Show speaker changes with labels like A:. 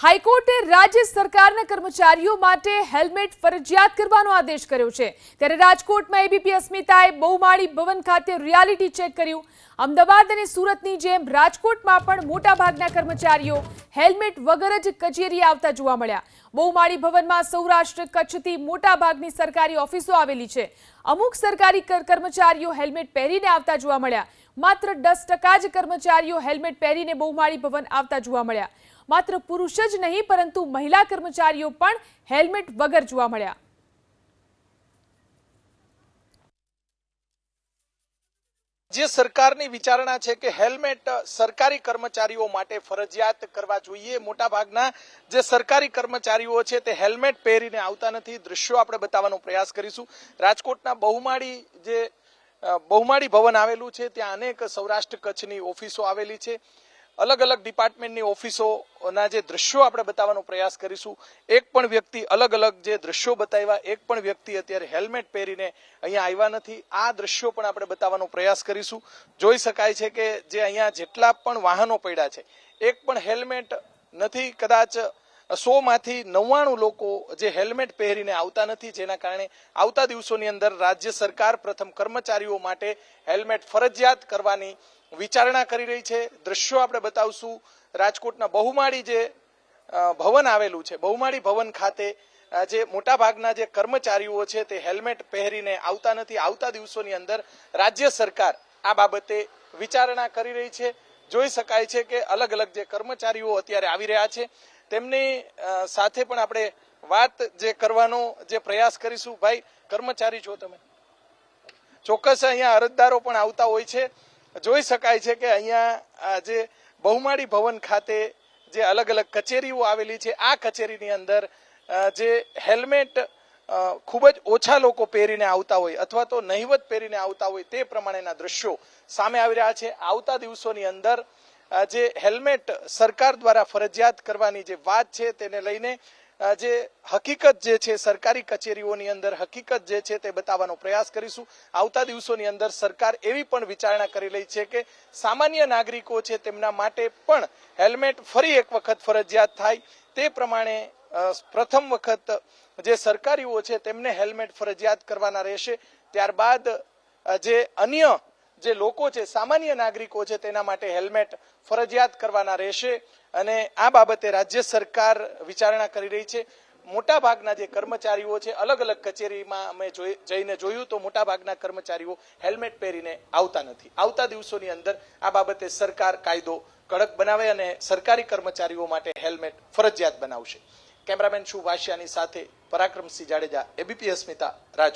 A: હાઈકોર્ટે રાજ્ય સરકારના કર્મચારીઓ માટે હેલ્મેટ ફરજિયાત કરવાનો આદેશ કર્યો છે। ત્યારે રાજકોટમાં એબીપી અસ્મિતાએ બહુમાળી ભવન ખાતે રિયાલિટી ચેક કર્યું। અમદાવાદ અને સુરતની જેમ રાજકોટમાં પણ મોટાભાગના કર્મચારીઓ હેલ્મેટ વગર જ કચેરીએ આવતા જોવા મળ્યા। બહુમાળી ભવનમાં સૌરાષ્ટ્ર કચ્છથી મોટાભાગની સરકારી ઓફિસો આવેલી છે। અમુક સરકારી કર્મચારીઓ હેલ્મેટ પહેરીને આવતા જોવા મળ્યા। માત્ર 10% જ કર્મચારીઓ હેલ્મેટ પહેરીને બહુમાળી ભવન આવતા જોવા મળ્યા। માત્ર પુરુષ જ નહીં પરંતુ મહિલા કર્મચારીઓ પણ હેલ્મેટ વગર જોવા મળ્યા।
B: જે સરકારની વિચારણા છે કે હેલ્મેટ સરકારી કર્મચારીઓ માટે ફરજિયાત કરવા જોઈએ। મોટાભાગના જે સરકારી કર્મચારીઓ છે તે હેલ્મેટ પહેરીને આવતા નથી। દ્રશ્યો આપણે બતાવવાનો પ્રયાસ કરીશું। રાજકોટના બહુમાળી ભવન આવેલું છે, ત્યાં અનેક સૌરાષ્ટ્ર કચ્છની ઓફિસો આવેલી છે। અલગ અલગ ડિપાર્ટમેન્ટની ઓફિસોના જે દ્રશ્યો આપણે બતાવવાનો પ્રયાસ કરીશું। એક પણ વ્યક્તિ અલગ અલગ જે દ્રશ્યો બતાવ્યા, એક પણ વ્યક્તિ અત્યારે હેલ્મેટ પહેરીને અહીંયા આવ્યા નથી। આ દ્રશ્યો પણ આપણે બતાવવાનો પ્રયાસ કરીશું। જોઈ શકાય છે કે જે અહીંયા જેટલા પણ વાહનો પડ્યા છે, એક પણ હેલ્મેટ નથી। કદાચ 100 માંથી 99 લોકો જે હેલ્મેટ પહેરીને આવતા નથી, જેના કારણે આવતા દિવસોની અંદર રાજ્ય સરકાર પ્રથમ કર્મચારીઓ માટે હેલ્મેટ ફરજિયાત કરવાની વિચારણા કરી રહી છે। દ્રશ્યો આપણે બતાવશું। રાજકોટના બહુમાળી જે ભવન આવેલું છે, બહુમાળી ભવન ખાતે જે મોટાભાગના જે કર્મચારીઓ છે તે હેલ્મેટ પહેરીને આવતા નથી। આવતા દિવસોની અંદર રાજ્ય સરકાર આ બાબતે વિચારણા કરી રહી છે। જોઈ શકાય છે કે અલગ અલગ જે કર્મચારીઓ અત્યારે આવી રહ્યા છે તેમની સાથે પણ આપણે વાત જે કરવાનો જે પ્રયાસ કરીશું। ભાઈ, કર્મચારી છો તમે? ચોક્કસ અહીંયા અરજદારો પણ આવતા હોય છે। જોઈ શકાય છે કે અહીંયા જે બહુમાળી ભવન ખાતે જે અલગ અલગ કચેરીઓ આવેલી છે, આ કચેરીની અંદર જે હેલ્મેટ ખૂબ જ ઓછા લોકો પહેરીને આવતા હોય અથવા તો નહિવત પહેરીને આવતા હોય તે પ્રમાણેના દ્રશ્યો સામે આવી રહ્યા છે। આવતા દિવસોની અંદર જે હેલ્મેટ સરકાર દ્વારા ફરજિયાત કરવાની જે વાત છે તેને લઈને જે હકીકત જે છે સરકારી કચેરીઓની અંદર હકીકત જે છે તે બતાવવાનો પ્રયાસ કરીશું। આવતા દિવસોની અંદર સરકાર એવી પણ વિચારણા કરી રહી છે કે સામાન્ય નાગરિકો છે તેમના માટે પણ હેલ્મેટ ફરી એક વખત ફરજિયાત થાય, તે પ્રમાણે પ્રથમ વખત જે સરકારીઓ છે તેમને હેલ્મેટ ફરજિયાત કરવાના રહેશે। ત્યારબાદ જે અન્ય જે લોકો છે, સામાન્ય નાગરિકો છે, તેના માટે હેલ્મેટ ફરજિયાત કરવાના રહેશે અને આ બાબતે રાજ્ય સરકાર વિચારણા કરી રહી છે। મોટાભાગના જે કર્મચારીઓ છે, અલગ અલગ કચેરીમાં અમે જઈને જોયું તો મોટાભાગના કર્મચારીઓ હેલ્મેટ પહેરીને આવતા નથી। આવતા દિવસોની અંદર આ બાબતે સરકાર કાયદો કડક બનાવે અને સરકારી કર્મચારીઓ માટે હેલ્મેટ ફરજિયાત બનાવશે। કેમેરામેન શુભ વાશિયાની સાથે પરાક્રમસિંહ જાડેજા, એબીપી અસ્મિતા, રાજકોટ।